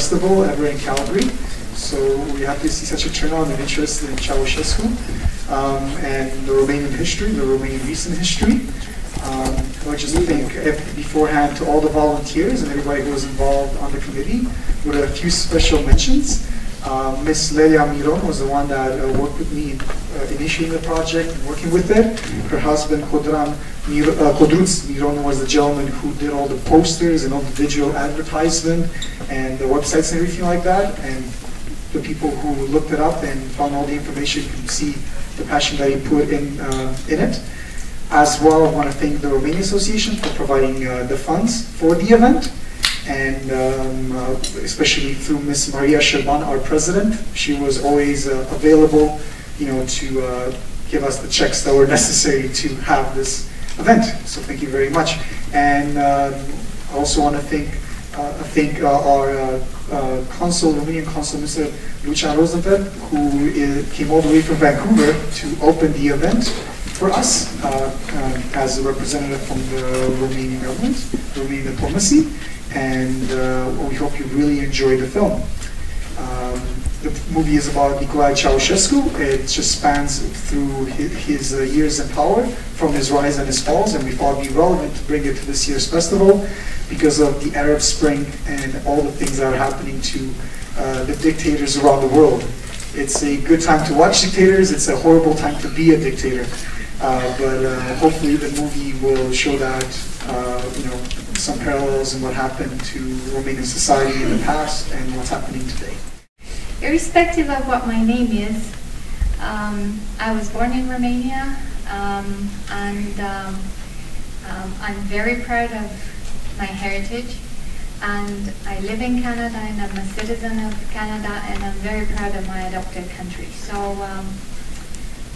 festival ever in Calgary. So we have to see such a turnout and interest in Ceausescu and the Romanian history, the Romanian recent history. I would just thank beforehand to all the volunteers and everybody who was involved on the committee, with a few special mentions. Miss Lelia Miron was the one that worked with me initiating the project and working with it. Her husband Codruț Miron was the gentleman who did all the posters and all the digital advertisement and the websites and everything like that. And the people who looked it up and found all the information can see the passion that he put in it. As well, I want to thank the Romanian Association for providing the funds for the event, and especially through Miss Maria Șerban, our president. She was always available, to give us the checks that were necessary to have this event. So thank you very much. And I also want to thank our Romanian consul, Mr. Lucian Rosenfeld, who came all the way from Vancouver to open the event for us as a representative from the Romanian government, Romanian diplomacy, and we hope you really enjoy the film. The movie is about Nicolae Ceausescu. It just spans through his years in power, from his rise and his falls, and we thought it would be relevant to bring it to this year's festival because of the Arab Spring and all the things that are happening to the dictators around the world. It's a good time to watch dictators. It's a horrible time to be a dictator. But hopefully the movie will show that, some parallels in what happened to Romanian society in the past and what's happening today. Irrespective of what my name is, I was born in Romania, and I'm very proud of my heritage. And I live in Canada, and I'm a citizen of Canada, and I'm very proud of my adopted country. So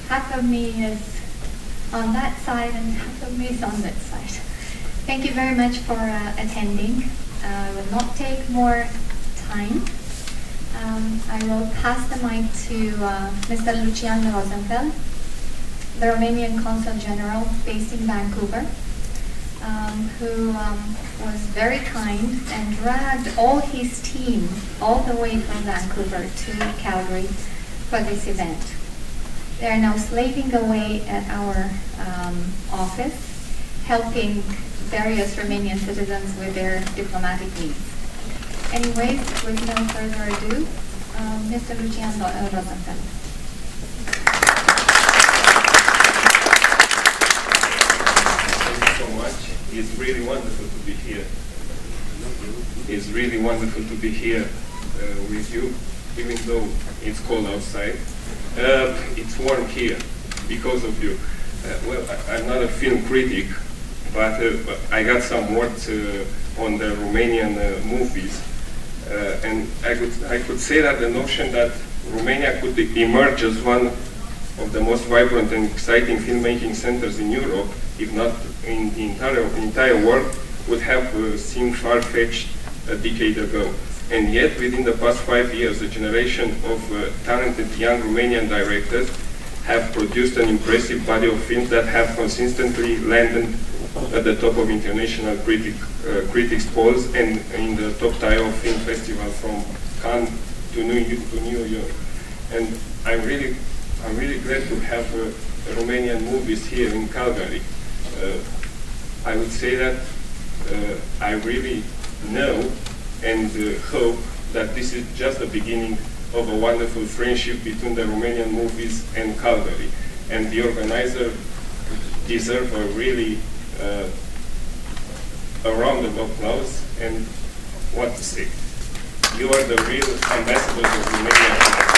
half of me is on that side and half of me is on that side. Thank you very much for attending. I will not take more time. I will pass the mic to Mr. Lucian Rosenfeld, the Romanian Consul General based in Vancouver, who was very kind and dragged all his team all the way from Vancouver to Calgary for this event. They are now slaving away at our office, helping various Romanian citizens with their diplomatic needs. Anyways, with no further ado, Mr. Lucian Rosenfeld. Thank you so much. It's really wonderful to be here. It's really wonderful to be here with you, even though it's cold outside. It's warm here because of you. Well, I'm not a film critic, but I got some words on the Romanian movies, and I could say that the notion that Romania could emerge as one of the most vibrant and exciting filmmaking centers in Europe, if not in the entire world, would have seemed far-fetched a decade ago. And yet, within the past 5 years, a generation of talented young Romanian directors have produced an impressive body of films that have consistently landed at the top of international critics polls and in the top tier of film festivals from Cannes to New York. And I'm really glad to have Romanian movies here in Calgary. I would say that I really know and hope that this is just the beginning of a wonderful friendship between the Romanian movies and Calgary. And the organizer deserve a really a round of applause, and what to say. You are the real ambassadors of Romania.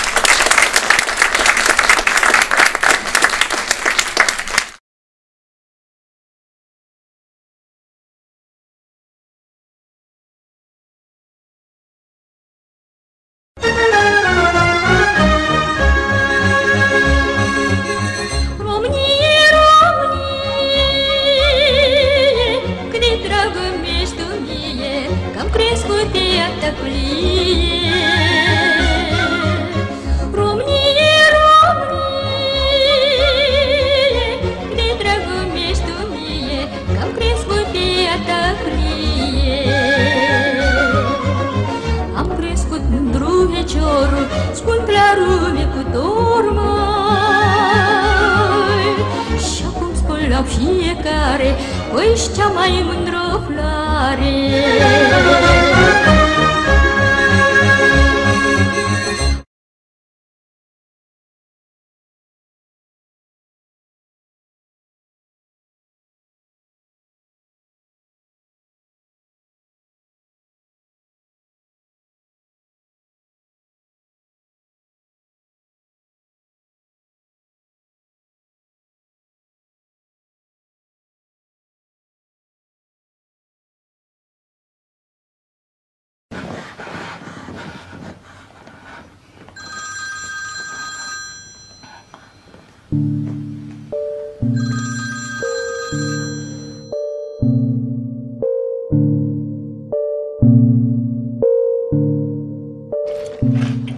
Am crescut fiecare, păi-și cea mai mândră floare.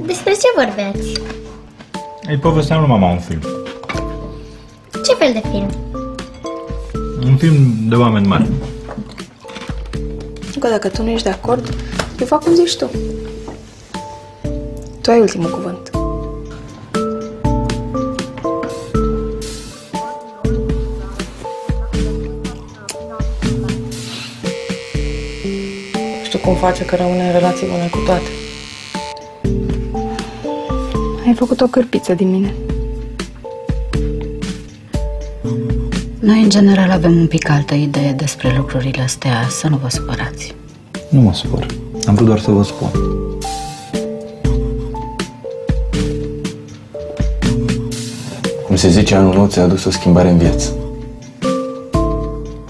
Despre ce vorbeați? Îi povesteam lui mama un film. Ce fel de film? Un film de oameni mari. Că dacă tu nu ești de acord, eu fac cum zici tu. Tu ai ultimul cuvânt. Știu cum face că rămâne în relații bune cu toate. Ai făcut o cârpiță din mine. Noi, în general, avem un pic altă idee despre lucrurile astea, să nu vă supărați. Nu mă supăr. Am vrut doar să vă spun. Cum se zice, anul nou ți-a adus o schimbare în viață.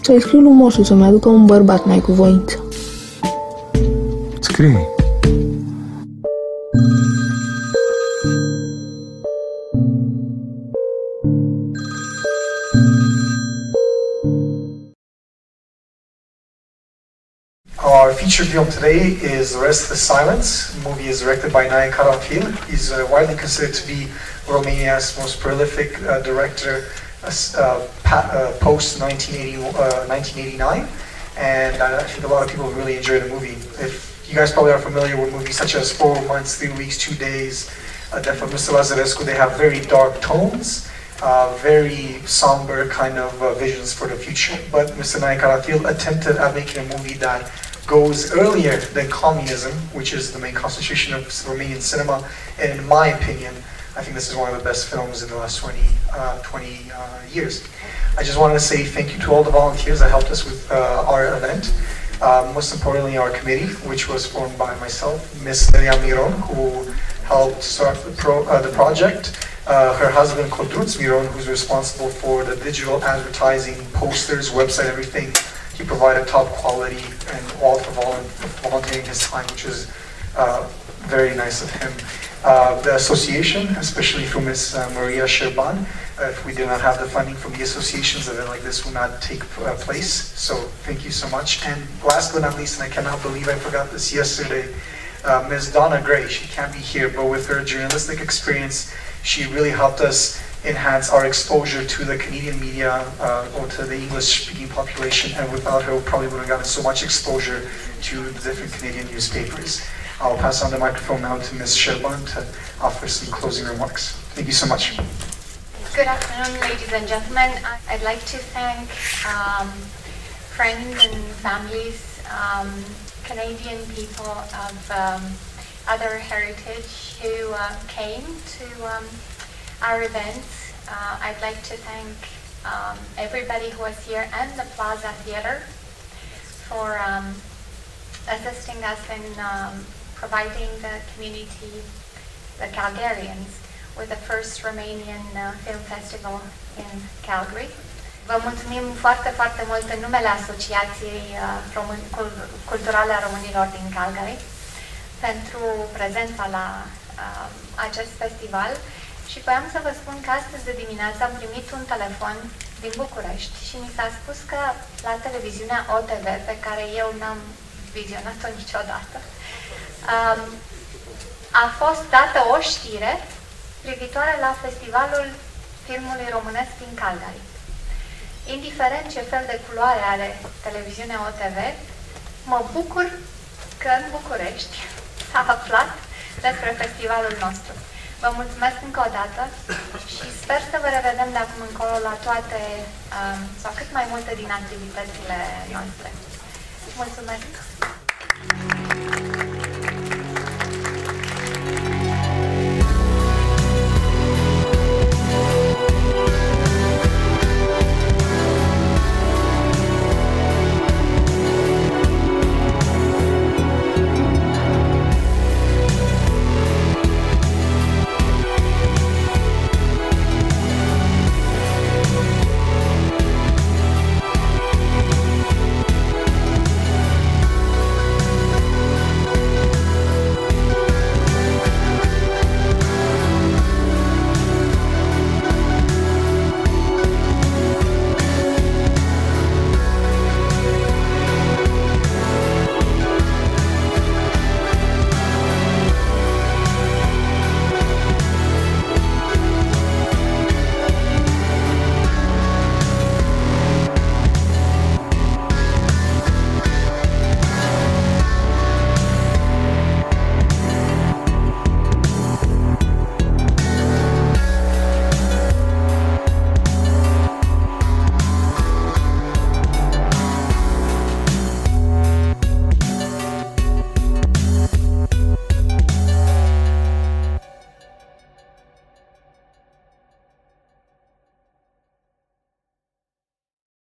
Să-i scriu lui Moșu să-mi aducă un bărbat mai cu voință. Scrie. Our feature film today is The Rest of the Silence. The movie is directed by Nayan Karanfil. He's widely considered to be Romania's most prolific director post 1989. And I think a lot of people really enjoy the movie. If you guys probably are familiar with movies such as 4 Months, 3 Weeks, 2 Days, from Mr. Lazarescu, they have very dark tones, very somber kind of visions for the future. But Mr. Nayan Karanfil attempted at making a movie that goes earlier than communism, which is the main concentration of Romanian cinema. And in my opinion, I think this is one of the best films in the last 20 years. I just wanted to say thank you to all the volunteers that helped us with our event. Most importantly, our committee, which was formed by myself, Ms. Nelia Miron, who helped start the project. Her husband, Codruț Miron, who's responsible for the digital advertising, posters, website, everything. He provided top quality and all for volunteering his time, which is very nice of him. The association, especially from Ms. Maria Sherban, if we did not have the funding from the associations, an event like this would not take place. So thank you so much. And last but not least, and I cannot believe I forgot this yesterday, Ms. Donna Gray. She can't be here, but with her journalistic experience, she really helped us enhance our exposure to the Canadian media or to the English-speaking population, and without her, we probably would have gotten so much exposure to the different Canadian newspapers. I'll pass on the microphone now to Ms. Sherban to offer some closing remarks. Thank you so much. Good afternoon, ladies and gentlemen. I'd like to thank friends and families, Canadian people of other heritage who came to our events. I'd like to thank everybody who was here and the Plaza Theatre for assisting us in providing the community, the Calgarians, with the first Romanian film festival in Calgary. Vă mulțumim foarte, foarte mult în numele Asociației Culturale a Românilor din Calgary pentru prezența la acest festival și voiam să vă spun că astăzi de dimineață am primit un telefon din București și mi s-a spus că la televiziunea OTV, pe care eu n-am vizionat-o niciodată, a fost dată o știre privitoare la festivalul filmului românesc din Calgary. Indiferent ce fel de culoare are televiziunea OTV, mă bucur că în București s-a aflat despre festivalul nostru. Vă mulțumesc încă o dată și sper să vă revedem de acum încolo la toate sau cât mai multe din activitățile noastre. Mulțumesc!